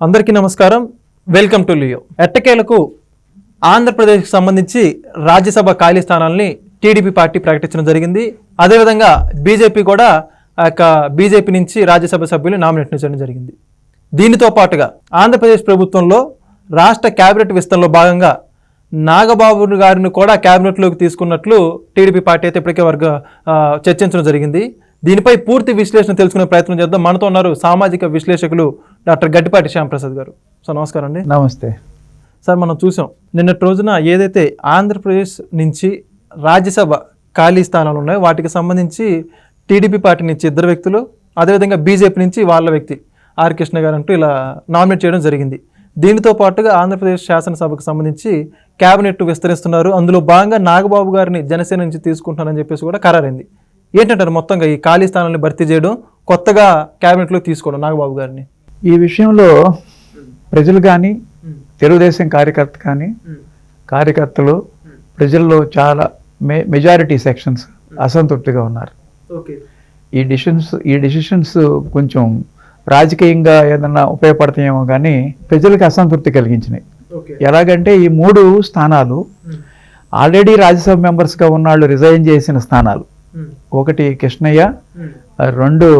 అందరికీ నమస్కారం. Welcome to Leo. ఎట్టకేలకు ఆంధ్రప్రదేశ్కి సంబంధించి రాజ్యసభ ఖాళీ స్థానాలని టీడీపీ పార్టీ ప్రకటించడం జరిగింది. అదేవిధంగా బీజేపీ కూడా బీజేపీ నుంచి రాజ్యసభ సభ్యులు నామినేట్ చేయడం జరిగింది. దీనితో పాటుగా ఆంధ్రప్రదేశ్ ప్రభుత్వంలో రాష్ట్ర క్యాబినెట్ విస్తరణలో భాగంగా నాగబాబు గారిని కూడా క్యాబినెట్లోకి తీసుకున్నట్లు టీడీపీ పార్టీ అయితే ఇప్పటికే చర్చించడం జరిగింది. దీనిపై పూర్తి విశ్లేషణ తెలుసుకునే ప్రయత్నం చేద్దాం. మనతో ఉన్నారు సామాజిక విశ్లేషకులు డాక్టర్ గట్టిపాటి శ్యాంప్రసాద్ గారు. సార్ నమస్కారం అండి. నమస్తే సార్. మనం చూసాం నిన్నటి రోజున ఏదైతే ఆంధ్రప్రదేశ్ నుంచి రాజ్యసభ ఖాళీ స్థానాలు ఉన్నాయో వాటికి సంబంధించి టీడీపీ పార్టీ నుంచి 2 వ్యక్తులు, అదేవిధంగా బీజేపీ నుంచి వాళ్ళ వ్యక్తి ఆర్ కృష్ణ గారు అంటూ ఇలా నామినేట్ చేయడం జరిగింది. దీనితో పాటుగా ఆంధ్రప్రదేశ్ శాసనసభకు సంబంధించి క్యాబినెట్ విస్తరిస్తున్నారు. అందులో భాగంగా నాగబాబు గారిని జనసేన నుంచి తీసుకుంటున్నారని చెప్పేసి కూడా ఖరారైంది. ఏంటంటారు మొత్తంగా ఈ ఖాళీ స్థానాన్ని భర్తీ చేయడం, కొత్తగా క్యాబినెట్లో తీసుకోవడం నాగబాబు గారిని? ఈ విషయంలో ప్రజలు కానీ తెలుగుదేశం కార్యకర్తలు ప్రజల్లో చాలా మెజారిటీ సెక్షన్స్ అసంతృప్తిగా ఉన్నారు. ఈ డిసిషన్స్ కొంచెం రాజకీయంగా ఏదన్నా ఉపయోగపడతాయేమో కానీ ప్రజలకు అసంతృప్తి కలిగించినాయి. ఎలాగంటే ఈ 3 స్థానాలు ఆల్రెడీ రాజ్యసభ మెంబర్స్గా ఉన్నాళ్ళు రిజైన్ చేసిన స్థానాలు. 1 కృష్ణయ్య, 2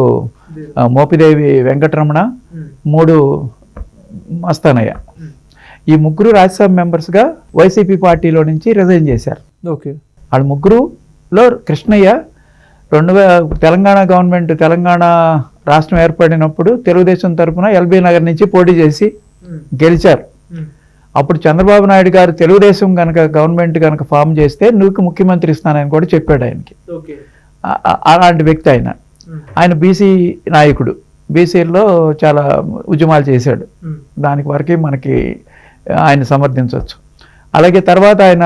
మోపిదేవి వెంకటరమణ, 3 మస్తానయ్య. ఈ 3 రాజ్యసభ మెంబర్స్గా వైసీపీ పార్టీలో నుంచి రిజైన్ చేశారు. వాళ్ళ 3లో కృష్ణయ్య తెలంగాణ గవర్నమెంట్ తెలంగాణ రాష్ట్రం ఏర్పడినప్పుడు తెలుగుదేశం తరఫున ఎల్బీ నగర్ నుంచి పోటీ చేసి గెలిచారు. అప్పుడు చంద్రబాబు నాయుడు గారు తెలుగుదేశం గవర్నమెంట్ కనుక ఫామ్ చేస్తే నువ్వు ముఖ్యమంత్రి ఇస్తానని కూడా చెప్పాడు ఆయనకి. అలాంటి వ్యక్తి ఆయన బీసీ నాయకుడు. బీసీల్లో చాలా ఉద్యమాలు చేశాడు. దానికి వరకు మనకి ఆయన సమర్థించవచ్చు. అలాగే తర్వాత ఆయన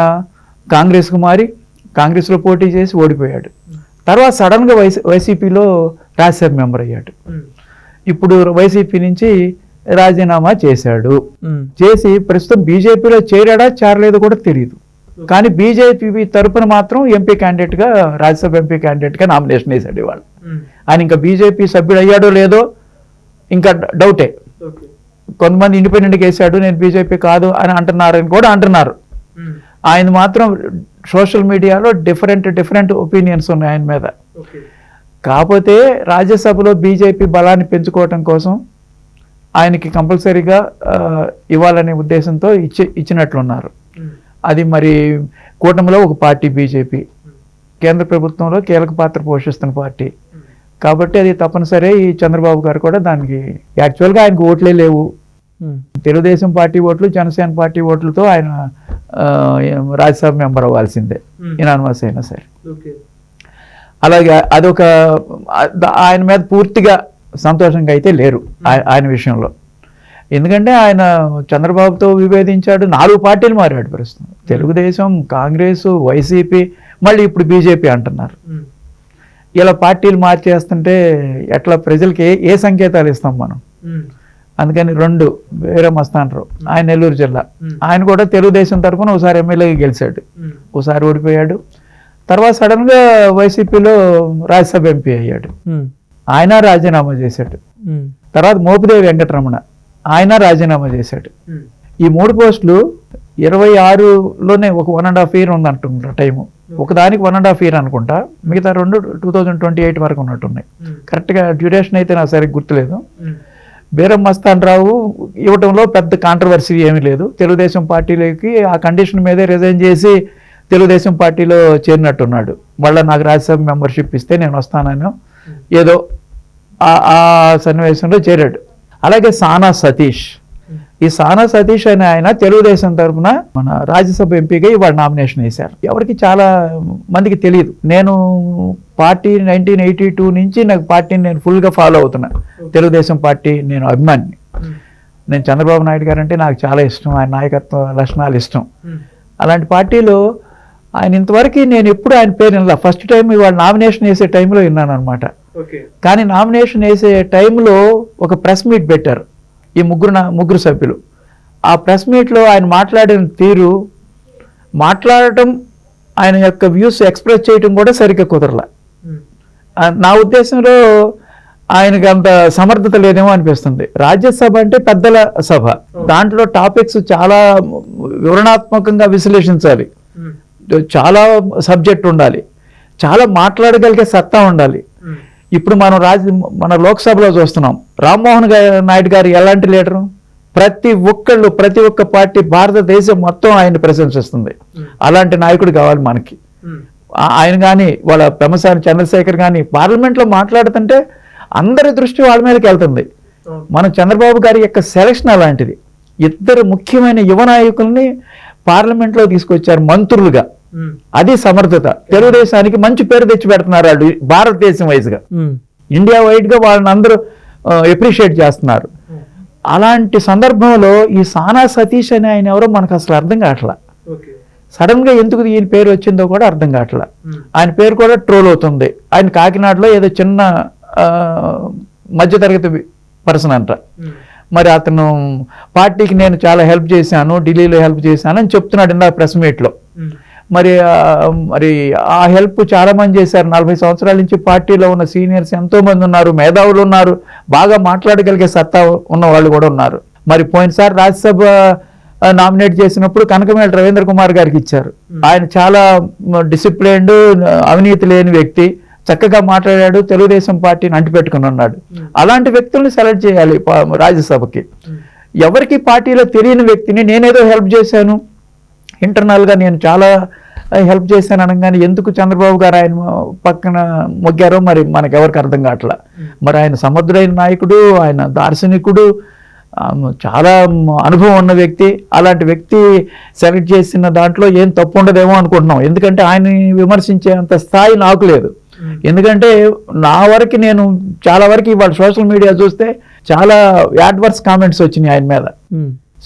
కాంగ్రెస్కు మారి కాంగ్రెస్లో పోటీ చేసి ఓడిపోయాడు. తర్వాత సడన్గా వైసీపీలో రాజ్యసభ మెంబర్ అయ్యాడు. ఇప్పుడు వైసీపీ నుంచి రాజీనామా చేశాడు. చేసి ప్రస్తుతం బీజేపీలో చేరలేదో కూడా తెలియదు. కానీ బీజేపీ తరపున మాత్రం ఎంపీ క్యాండిడేట్గా రాజ్యసభ ఎంపీ క్యాండిడేట్గా నామినేషన్ వేశాడు ఇవాళ. ఆయన ఇంకా బీజేపీ సభ్యుడు అయ్యాడో లేదో ఇంకా డౌటే. కొంతమంది ఇండిపెండెంట్గా వేశాడు, నేను బీజేపీ కాదు అని అంటున్నారు. ఆయన మాత్రం సోషల్ మీడియాలో డిఫరెంట్ ఒపీనియన్స్ ఉన్నాయి ఆయన మీద. కాకపోతే రాజ్యసభలో బీజేపీ బలాన్ని పెంచుకోవటం కోసం ఆయనకి కంపల్సరీగా ఇవ్వాలనే ఉద్దేశంతో ఇచ్చినట్లున్నారు. అది మరి కూటమిలో ఒక పార్టీ బీజేపీ, కేంద్ర ప్రభుత్వంలో కీలక పాత్ర పోషిస్తున్న పార్టీ కాబట్టి అది తప్పనిసరి. ఈ చంద్రబాబు గారు కూడా దానికి యాక్చువల్గా ఆయనకు ఓట్లే లేవు. తెలుగుదేశం పార్టీ ఓట్లు, జనసేన పార్టీ ఓట్లతో ఆయన రాజ్యసభ మెంబర్ అవ్వాల్సిందే ఇనానిమస్ అయినా సరే. అలాగే అదొక ఆయన మీద పూర్తిగా సంతోషంగా అయితే లేరు ఆయన విషయంలో. ఎందుకంటే ఆయన చంద్రబాబుతో విభేదించాడు, 4 పార్టీలు మారాడు ప్రస్తుతం. తెలుగుదేశం, కాంగ్రెస్, వైసీపీ, మళ్ళీ ఇప్పుడు బీజేపీ అంటున్నారు. ఇలా పార్టీలు మార్చేస్తుంటే ఎట్లా ప్రజలకి ఏ సంకేతాలు ఇస్తాం మనం? అందుకని 2 వేరే మస్తానరావు, ఆయన నెల్లూరు జిల్లా, ఆయన కూడా తెలుగుదేశం తరఫున ఒకసారి ఎమ్మెల్యేగా గెలిచాడు, ఒకసారి ఓడిపోయాడు. తర్వాత సడన్గా వైసీపీలో రాజ్యసభ ఎంపీ అయ్యాడు, ఆయన రాజీనామా చేశాడు. తర్వాత మోపిదేవి వెంకటరమణ, ఆయన రాజీనామా చేశాడు. ఈ 3 పోస్టులు 26లోనే ఒక 1.5 year ఉందంటున్నారు టైము. ఒకదానికి 1.5 year అనుకుంటా, మిగతా 2 2028 వరకు ఉన్నట్టున్నాయి. కరెక్ట్గా డ్యూరేషన్ అయితే నాకు సరిగ్గా గుర్తులేదు. బీరం మస్తానరావు ఇవ్వటంలో పెద్ద కాంట్రవర్సీ ఏమీ లేదు. తెలుగుదేశం పార్టీలోకి ఆ కండిషన్ మీదే రిజైన్ చేసి తెలుగుదేశం పార్టీలో చేరినట్టున్నాడు. మళ్ళీ నాకు రాజ్యసభ మెంబర్షిప్ ఇస్తే నేను వస్తానని ఏదో ఆ సన్నివేశంలో చేరాడు. అలాగే సానా సతీష్, ఈ సానా సతీష్ అనే ఆయన తెలుగుదేశం తరఫున మన రాజ్యసభ ఎంపీగా ఇవాళ నామినేషన్ వేశారు. ఎవరికి చాలా మందికి తెలియదు. నేను పార్టీ 1982 నుంచి నాకు పార్టీని నేను ఫుల్గా ఫాలో అవుతున్నాను. తెలుగుదేశం పార్టీ నేను అభిమానిని. నేను చంద్రబాబు నాయుడు గారు అంటే నాకు చాలా ఇష్టం, ఆయన నాయకత్వ లక్షణాలు ఇష్టం. అలాంటి పార్టీలో ఆయన ఇంతవరకు నేను ఎప్పుడు ఆయన పేరు వినలా. ఫస్ట్ టైం ఇవాళ నామినేషన్ వేసే టైంలో విన్నాను అనమాట. కానీ నామినేషన్ వేసే టైంలో ఒక ప్రెస్ మీట్ పెట్టారు ఈ ముగ్గురు సభ్యులు. ఆ ప్రెస్ మీట్లో ఆయన మాట్లాడిన తీరు, మాట్లాడటం, ఆయన యొక్క వ్యూస్ ఎక్స్ప్రెస్ చేయటం కూడా సరిగ్గా కుదరలా. నా ఉద్దేశంలో ఆయనకి అంత సమర్థత లేదేమో అనిపిస్తుంది. రాజ్యసభ అంటే పెద్దల సభ, దాంట్లో టాపిక్స్ చాలా వివరణాత్మకంగా విశ్లేషించాలి, చాలా సబ్జెక్ట్ ఉండాలి, చాలా మాట్లాడగలిగే సత్తా ఉండాలి. ఇప్పుడు మనం మన లోక్సభలో చూస్తున్నాం, రామ్మోహన్ నాయుడు గారు ఎలాంటి లీడరు? ప్రతి ఒక్క పార్టీ భారతదేశం మొత్తం ఆయన ప్రశంసిస్తుంది. అలాంటి నాయకుడు కావాలి మనకి. ఆయన కానీ వాళ్ళ పెమ్మసాని చంద్రశేఖర్ కానీ పార్లమెంట్లో మాట్లాడుతుంటే అందరి దృష్టి వాళ్ళ మీదకి వెళ్తుంది. మన చంద్రబాబు గారి యొక్క సెలక్షన్ అలాంటిది. ఇద్దరు ముఖ్యమైన యువ నాయకుల్ని పార్లమెంట్లో తీసుకొచ్చారు మంత్రులుగా. అది సమర్థత. తెలుగుదేశానికి మంచి పేరు తెచ్చి పెడుతున్నారు వాళ్ళు, భారతదేశం వైజ్గా, ఇండియా వైడ్ గా వాళ్ళని అందరూ ఎప్రిషియేట్ చేస్తున్నారు. అలాంటి సందర్భంలో ఈ సానా సతీష్ అని ఆయన ఎవరో మనకు అసలు అర్థం కావట్లా. సడన్ గా ఎందుకు ఈయన పేరు వచ్చిందో కూడా అర్థం కావట్లా. ఆయన పేరు కూడా ట్రోల్ అవుతుంది. ఆయన కాకినాడలో ఏదో చిన్న మధ్యతరగతి పర్సన్ అంట. మరి అతను పార్టీకి నేను చాలా హెల్ప్ చేశాను, ఢిల్లీలో హెల్ప్ చేశాను అని చెప్తున్నాడు ఇందాక ప్రెస్ మీట్లో. మరి ఆ హెల్ప్ చాలా మంది చేశారు. 40 సంవత్సరాల నుంచి పార్టీలో ఉన్న సీనియర్స్ ఎంతో మంది ఉన్నారు, మేధావులు ఉన్నారు, బాగా మాట్లాడగలిగే సత్తా ఉన్న వాళ్ళు కూడా ఉన్నారు. మరి పోయినసారి రాజ్యసభ నామినేట్ చేసినప్పుడు కనకమేళ రవీంద్ర కుమార్ గారికి ఇచ్చారు. ఆయన చాలా డిసిప్లైన్డ్, అవినీతి లేని వ్యక్తి, చక్కగా మాట్లాడాడు, తెలుగుదేశం పార్టీని అంటిపెట్టుకుని ఉన్నాడు. అలాంటి వ్యక్తుల్ని సెలెక్ట్ చేయాలి రాజ్యసభకి. ఎవరికి పార్టీలో తెలియని వ్యక్తిని నేనేదో హెల్ప్ చేశాను, ఇంటర్నల్గా నేను చాలా హెల్ప్ చేశాను అనగానే ఎందుకు చంద్రబాబు గారు ఆయన పక్కన మొగ్గారో మరి మనకెవరికి అర్థం కావట్లా. మరి ఆయన సముద్రైన నాయకుడు, ఆయన దార్శనికుడు, చాలా అనుభవం ఉన్న వ్యక్తి. అలాంటి వ్యక్తి సెలెక్ట్ చేసిన దాంట్లో ఏం తప్పు ఉండదేమో అనుకుంటున్నాం. ఎందుకంటే ఆయన విమర్శించేంత స్థాయి నాకు లేదు. ఎందుకంటే నా వరకు నేను చాలా వరకు ఇవాళ సోషల్ మీడియా చూస్తే చాలా యాడ్వర్స్ కామెంట్స్ వచ్చినాయి ఆయన మీద.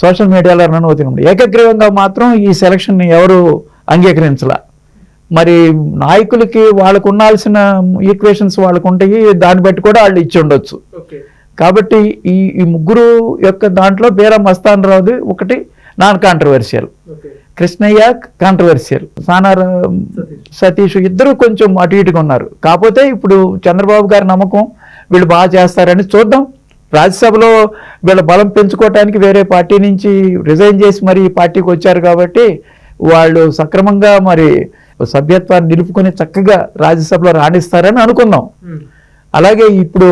సోషల్ మీడియాలో రన్ అవుతుంది. ఏకగ్రీవంగా మాత్రం ఈ సెలక్షన్ ఎవరు అంగీకరించలా. మరి నాయకులకి వాళ్ళకు ఉండాల్సిన ఈక్వేషన్స్ వాళ్ళకు ఉంటాయి, దాన్ని బట్టి కూడా వాళ్ళు ఇచ్చి ఉండొచ్చు. కాబట్టి ఈ ముగ్గురు యొక్క దాంట్లో బీరా మస్తాన్ రావుది ఒకటి నాన్ కాంట్రవర్షియల్, కృష్ణయ్య కాంట్రవర్షియల్, సానా సతీష్ ఇద్దరు కొంచెం అటు ఇటుగా ఉన్నారు. కాకపోతే ఇప్పుడు చంద్రబాబు గారి నమ్మకం వీళ్ళు బాగా చేస్తారని చూద్దాం. రాజ్యసభలో వీళ్ళ బలం పెంచుకోవటానికి వేరే పార్టీ నుంచి రిజైన్ చేసి మరి ఈ పార్టీకి వచ్చారు కాబట్టి వాళ్ళు సక్రమంగా మరి సభ్యత్వాన్ని నిలుపుకొని చక్కగా రాజ్యసభలో రాణిస్తారని అనుకుందాం. అలాగే ఇప్పుడు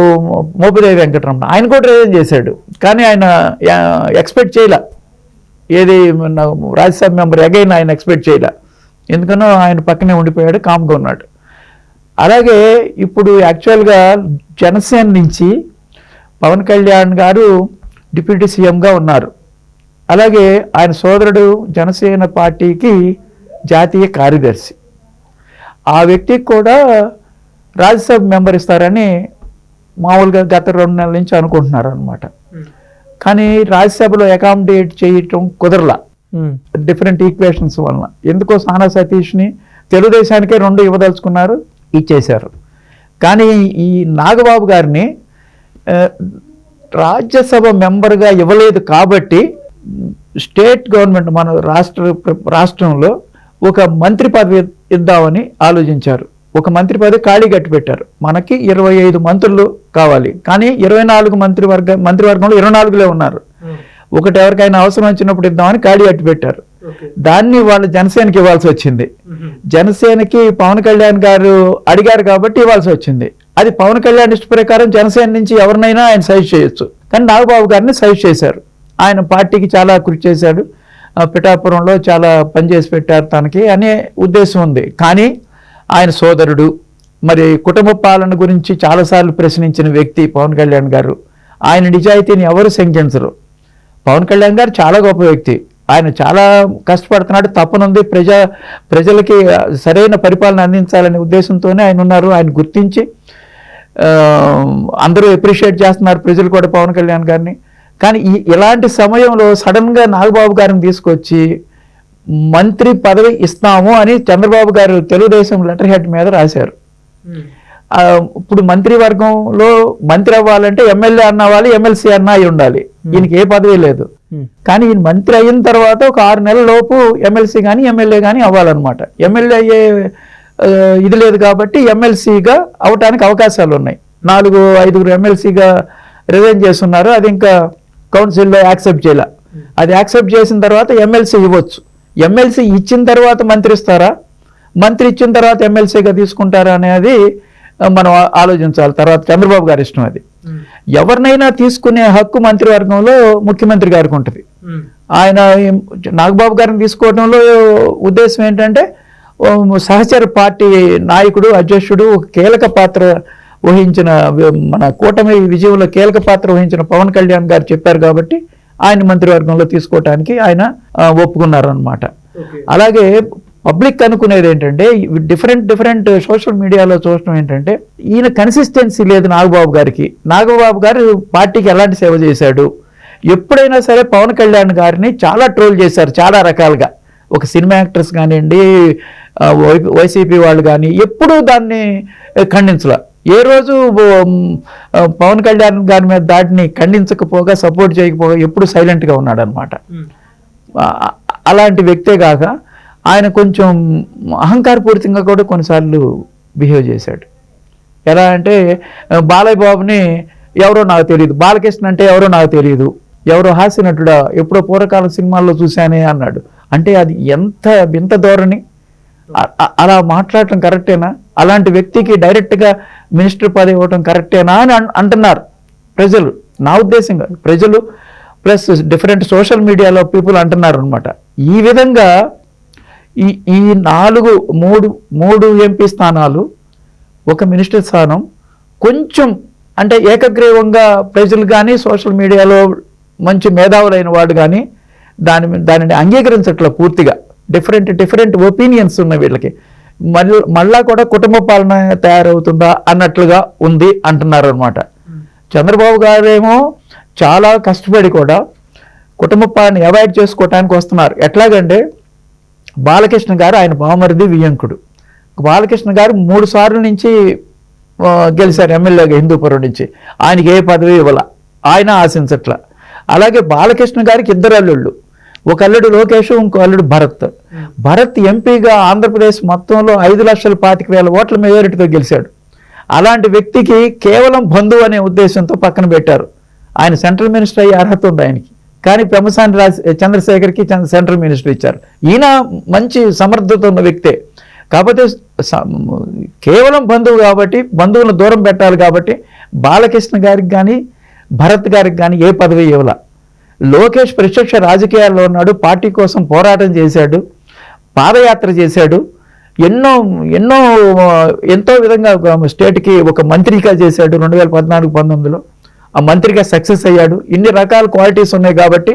మోపిదేవి వెంకటరమణ ఆయన కూడా రిజైన్ చేశాడు, కానీ ఆయన ఎక్స్పెక్ట్ చేయలే, ఏది రాజ్యసభ మెంబర్ అగైన్ ఆయన ఎక్స్పెక్ట్ చేయలే. ఎందుకనో ఆయన పక్కనే ఉండిపోయాడు, కామ్గా ఉన్నాడు. అలాగే ఇప్పుడు యాక్చువల్గా జనసేన నుంచి పవన్ కళ్యాణ్ గారు డిప్యూటీ సీఎంగా ఉన్నారు. అలాగే ఆయన సోదరుడు జనసేన పార్టీకి జాతీయ కార్యదర్శి. ఆ వ్యక్తికి కూడా రాజ్యసభ మెంబర్ ఇస్తారని మామూలుగా గత 2 నెలల నుంచి అనుకుంటున్నారు అనమాట. కానీ రాజ్యసభలో అకామిడేట్ చేయటం కుదరలా, డిఫరెంట్ ఈక్వేషన్స్ వలన. ఎందుకో సానా సతీష్ని తెలుగుదేశానికే 2 ఇవ్వదలుచుకున్నారు, ఇచ్చేశారు. కానీ ఈ నాగబాబు గారిని రాజ్యసభ మెంబర్గా ఇవ్వలేదు కాబట్టి స్టేట్ గవర్నమెంట్ మన రాష్ట్రంలో ఒక మంత్రి పదవి ఇద్దామని ఆలోచించారు. ఒక మంత్రి పదవి ఖాళీ కట్టి పెట్టారు. మనకి 25 మంత్రులు కావాలి, కానీ 24 మంత్రివర్గంలో 24లే ఉన్నారు. ఒకటి ఎవరికైనా అవసరం వచ్చినప్పుడు ఇద్దామని ఖాళీ కట్టి పెట్టారు. దాన్ని వాళ్ళు జనసేనకి ఇవ్వాల్సి వచ్చింది. జనసేనకి పవన్ కళ్యాణ్ గారు అడిగారు కాబట్టి ఇవ్వాల్సి వచ్చింది. అది పవన్ కళ్యాణ్ ఇష్ట ప్రకారం జనసేన నుంచి ఎవరినైనా ఆయన సజెస్ట్ చేయొచ్చు, కానీ నాగబాబు గారిని సజెస్ట్ చేశారు. ఆయన పార్టీకి చాలా కృషి చేశాడు, పిఠాపురంలో చాలా పనిచేసి పెట్టారు తనకి అనే ఉద్దేశం ఉంది. కానీ ఆయన సోదరుడు, మరి కుటుంబ పాలన గురించి చాలాసార్లు ప్రశ్నించిన వ్యక్తి పవన్ కళ్యాణ్ గారు. ఆయన నిజాయితీని ఎవరు శంకించరు. పవన్ కళ్యాణ్ గారు చాలా గొప్ప వ్యక్తి, ఆయన చాలా కష్టపడుతున్నాడు, తప్పనుంది. ప్రజలకి సరైన పరిపాలన అందించాలనే ఉద్దేశంతోనే ఆయన ఉన్నారు. ఆయన గుర్తించి అందరూ అప్రిషియేట్ చేస్తున్నారు, ప్రజలు కూడా పవన్ కళ్యాణ్ గారిని. కానీ ఇలాంటి సమయంలో సడన్గా నాగబాబు గారిని తీసుకొచ్చి మంత్రి పదవి ఇస్తాము అని చంద్రబాబు గారు తెలుగుదేశం లెటర్ హెడ్ మీద రాశారు. ఇప్పుడు మంత్రివర్గంలో మంత్రి అవ్వాలంటే ఎమ్మెల్యే అన్న అవ్వాలి, ఎమ్మెల్సీ అన్న అయి ఉండాలి. ఈయనకి ఏ పదవి లేదు. కానీ ఈయన మంత్రి అయిన తర్వాత ఒక 6 నెలల లోపు ఎమ్మెల్సీ కానీ ఎమ్మెల్యే కానీ అవ్వాలన్నమాట. ఎమ్మెల్యే అయ్యే ఇది లేదు కాబట్టి ఎమ్మెల్సీగా అవటానికి అవకాశాలు ఉన్నాయి. 5 ఎమ్మెల్సీగా రిజైన్ చేస్తున్నారు. అది ఇంకా కౌన్సిల్లో యాక్సెప్ట్ చేయాల. అది యాక్సెప్ట్ చేసిన తర్వాత ఎమ్మెల్సీ ఇవ్వచ్చు. ఎమ్మెల్సీ ఇచ్చిన తర్వాత మంత్రి ఇస్తారా, మంత్రి ఇచ్చిన తర్వాత ఎమ్మెల్సీగా తీసుకుంటారా అనేది మనం ఆలోచించాలి. తర్వాత చంద్రబాబు గారి ఇష్టం అది. ఎవరినైనా తీసుకునే హక్కు మంత్రివర్గంలో ముఖ్యమంత్రి గారికి ఉంటుంది. ఆయన నాగబాబు గారిని తీసుకోవడంలో ఉద్దేశం ఏంటంటే సహచర పార్టీ నాయకుడు, అధ్యక్షుడు, కీలక పాత్ర వహించిన, మన కూటమి విజయంలో కీలక పాత్ర వహించిన పవన్ కళ్యాణ్ గారు చెప్పారు కాబట్టి ఆయన మంత్రివర్గంలో తీసుకోవటానికి ఆయన ఒప్పుకున్నారు అన్నమాట. అలాగే పబ్లిక్ అనుకునేది ఏంటంటే డిఫరెంట్ సోషల్ మీడియాలో చూడటం ఏంటంటే ఈయన కన్సిస్టెన్సీ లేదు నాగబాబు గారికి. నాగబాబు గారు పార్టీకి ఎలాంటి సేవ చేశాడు, ఎప్పుడైనా సరే పవన్ కళ్యాణ్ గారిని చాలా ట్రోల్ చేశారు చాలా రకాలుగా. ఒక సినిమా యాక్టర్స్ కానివ్వండి, వైసీపీ వాళ్ళు కానీ ఎప్పుడూ దాన్ని ఖండించలే. ఏ రోజు పవన్ కళ్యాణ్ గారి మీద దాడిని ఖండించకపోగా, సపోర్ట్ చేయకపోగా ఎప్పుడు సైలెంట్గా ఉన్నాడు అనమాట. అలాంటి వ్యక్తే కాక ఆయన కొంచెం అహంకారపూరితంగా కూడా కొన్నిసార్లు బిహేవ్ చేశాడు. ఎలా అంటే బాలయ్య బాబుని ఎవరో నాకు తెలియదు, బాలకృష్ణ అంటే ఎవరో నాకు తెలియదు, ఎవరో హాస్యనటుడా ఎప్పుడో పూర్వకాల సినిమాల్లో చూశానే అన్నాడు. అంటే అది ఎంత ధోరణి, అలా మాట్లాడటం కరెక్టేనా? అలాంటి వ్యక్తికి డైరెక్ట్గా మినిస్టర్ పదవి ఇవ్వటం కరెక్టేనా అని అంటున్నారు ప్రజలు. నా ఉద్దేశంగా ప్రజలు ప్లస్ డిఫరెంట్ సోషల్ మీడియాలో పీపుల్ అంటున్నారు అనమాట. ఈ విధంగా ఈ 3 ఎంపీ స్థానాలు, ఒక మినిస్టర్ స్థానం కొంచెం అంటే ఏకగ్రీవంగా ప్రజలు కానీ సోషల్ మీడియాలో మంచి మేధావులైన వాడు కానీ దానిని అంగీకరించట్ల పూర్తిగా. డిఫరెంట్ ఒపీనియన్స్ ఉన్నాయి వీళ్ళకి. మళ్ళా కూడా కుటుంబ పాలన తయారవుతుందా అన్నట్లుగా ఉంది అంటున్నారు అనమాట. చంద్రబాబు గారేమో చాలా కష్టపడి కూడా కుటుంబ పాలన అవాయిడ్ చేసుకోవటానికి వస్తున్నారు. ఎట్లాగంటే బాలకృష్ణ గారు ఆయన బామరిది వియ్యంకుడు. బాలకృష్ణ గారు 3 సార్లు నుంచి గెలిచారు ఎమ్మెల్యేగా హిందూపురం నుంచి. ఆయనకి ఏ పదవి ఇవ్వాల, ఆయన ఆశించట్ల. అలాగే బాలకృష్ణ గారికి 2 అల్లుళ్ళు, ఒక అల్లుడు లోకేష్, ఇంకో అల్లుడు భరత్ ఎంపీగా ఆంధ్రప్రదేశ్ మొత్తంలో 5,25,000 ఓట్ల మెజారిటీతో గెలిచాడు. అలాంటి వ్యక్తికి కేవలం బంధువు అనే ఉద్దేశంతో పక్కన పెట్టారు. ఆయన సెంట్రల్ మినిస్టర్ అయ్యే అర్హత ఉంది ఆయనకి, కానీ పెమ్మసాని చంద్రశేఖర్కి సెంట్రల్ మినిస్టర్ ఇచ్చారు. ఈయన మంచి సమర్థత ఉన్న వ్యక్తే, కాకపోతే కేవలం బంధువు కాబట్టి బంధువులను దూరం పెట్టాలి కాబట్టి బాలకృష్ణ గారికి కానీ భరత్ గారికి కానీ ఏ పదవి ఇవ్వాల. లోకేష్ ప్రత్యక్ష రాజకీయాల్లో ఉన్నాడు, పార్టీ కోసం పోరాటం చేశాడు, పాదయాత్ర చేశాడు, ఎంతో విధంగా స్టేట్కి ఒక మంత్రిగా చేశాడు. 2014-19లో ఆ మంత్రిగా సక్సెస్ అయ్యాడు. ఇన్ని రకాల క్వాలిటీస్ ఉన్నాయి కాబట్టి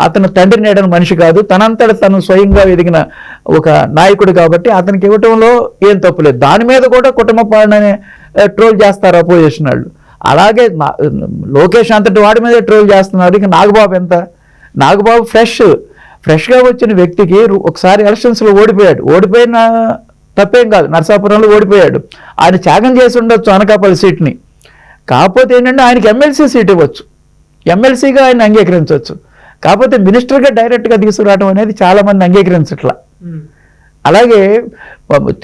అతను తండ్రి నేడని మనిషి కాదు, తనంతట తను స్వయంగా ఎదిగిన ఒక నాయకుడు కాబట్టి అతనికి ఇవ్వటంలో ఏం తప్పులేదు. దాని మీద కూడా కుటుంబ పాలననే ట్రోల్ చేస్తారు అపోజిషన్ వాళ్ళు. అలాగే లోకేష్ అంతటి వాడి మీద ట్రోల్ చేస్తున్నారు. ఇక నాగబాబు ఫ్రెష్గా వచ్చిన వ్యక్తికి ఒకసారి ఎలక్షన్స్లో ఓడిపోయిన తప్పేం కాదు, నరసాపురంలో ఓడిపోయాడు. ఆయన త్యాగం చేసి ఉండొచ్చు అనకాపల్లి సీట్ని. కాకపోతే ఏంటంటే ఆయనకి ఎమ్మెల్సీ సీట్ ఇవ్వచ్చు, ఎమ్మెల్సీగా ఆయన అంగీకరించవచ్చు. కాకపోతే మినిస్టర్గా డైరెక్ట్గా తీసుకురావడం అనేది చాలామంది అంగీకరించట్లా. అలాగే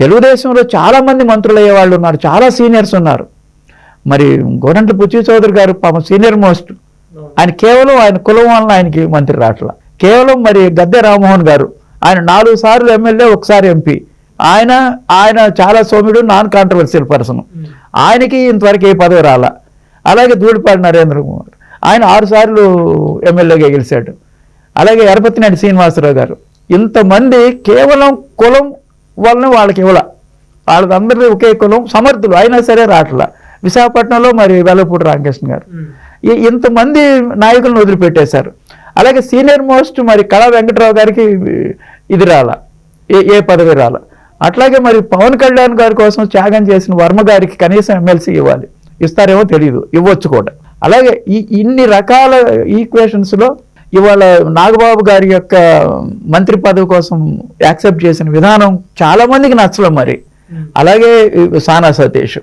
తెలుగుదేశంలో చాలామంది మంత్రులు అయ్యే వాళ్ళు ఉన్నారు, చాలా సీనియర్స్ ఉన్నారు. మరి గోరంట్ల బుచ్చి చౌదరి గారు పాపం సీనియర్ మోస్ట్, ఆయన కేవలం ఆయన కులం వలన ఆయనకి మంత్రి రావట్లా. కేవలం మరి గద్దె రామ్మోహన్ గారు, ఆయన 4 సార్లు ఎమ్మెల్యే, 1 సారి ఎంపీ. ఆయన చాలా సౌమ్యుడు, నాన్ కాంట్రవర్షియల్ పర్సన్, ఆయనకి ఇంతవరకు ఏ పదవి రాలా. అలాగే ధూళిపాటి నరేంద్ర కుమార్, ఆయన 6 సార్లు ఎమ్మెల్యేగా గెలిచాడు. అలాగే ఎరపతినేని శ్రీనివాసరావు గారు, ఇంతమంది కేవలం కులం వలన వాళ్ళకి ఇవ్వాల. వాళ్ళందరూ ఒకే కులం, సమర్థులు, అయినా సరే రావట్లా. విశాఖపట్నంలో మరి వెల్లపూడి రామకృష్ణ గారు, ఇంతమంది నాయకులను వదిలిపెట్టేశారు. అలాగే సీనియర్ మోస్ట్ మరి కళా వెంకటరావు గారికి ఇది రాలా, ఏ పదవి రాలా. అట్లాగే మరి పవన్ కళ్యాణ్ గారి కోసం త్యాగం చేసిన వర్మ గారికి కనీసం ఎమ్మెల్సీ ఇవ్వాలి, ఇస్తారేమో తెలియదు, ఇవ్వచ్చు కూడా. అలాగే ఇన్ని రకాల ఈక్వేషన్స్లో ఇవాళ నాగబాబు గారి యొక్క మంత్రి పదవి కోసం యాక్సెప్ట్ చేసిన విధానం చాలా మందికి నచ్చలేదు. మరి అలాగే సానా సతీష్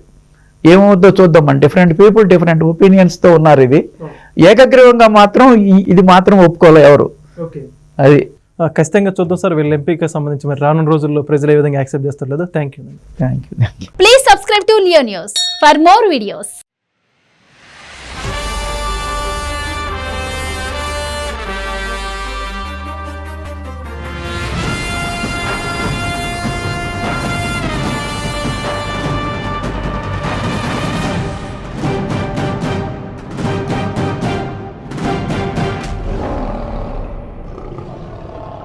ఏమవుతుందో చూద్దామని. డిఫరెంట్ పీపుల్ డిఫరెంట్ ఒపీనియన్స్తో ఉన్నారు. ఇది ఏకగ్రీవంగా మాత్రం ఇది మాత్రం ఒప్పుకోలే ఎవరు. అది ఖచ్చితంగా చూద్దాం సార్ వీళ్ళ ఎంపీకి సంబంధించి మరి రానున్న రోజుల్లో ప్రజలు ఏ విధంగా యాక్సెప్ట్ చేస్తారు లేదో. Thank you. Please subscribe to Leo news for more videos.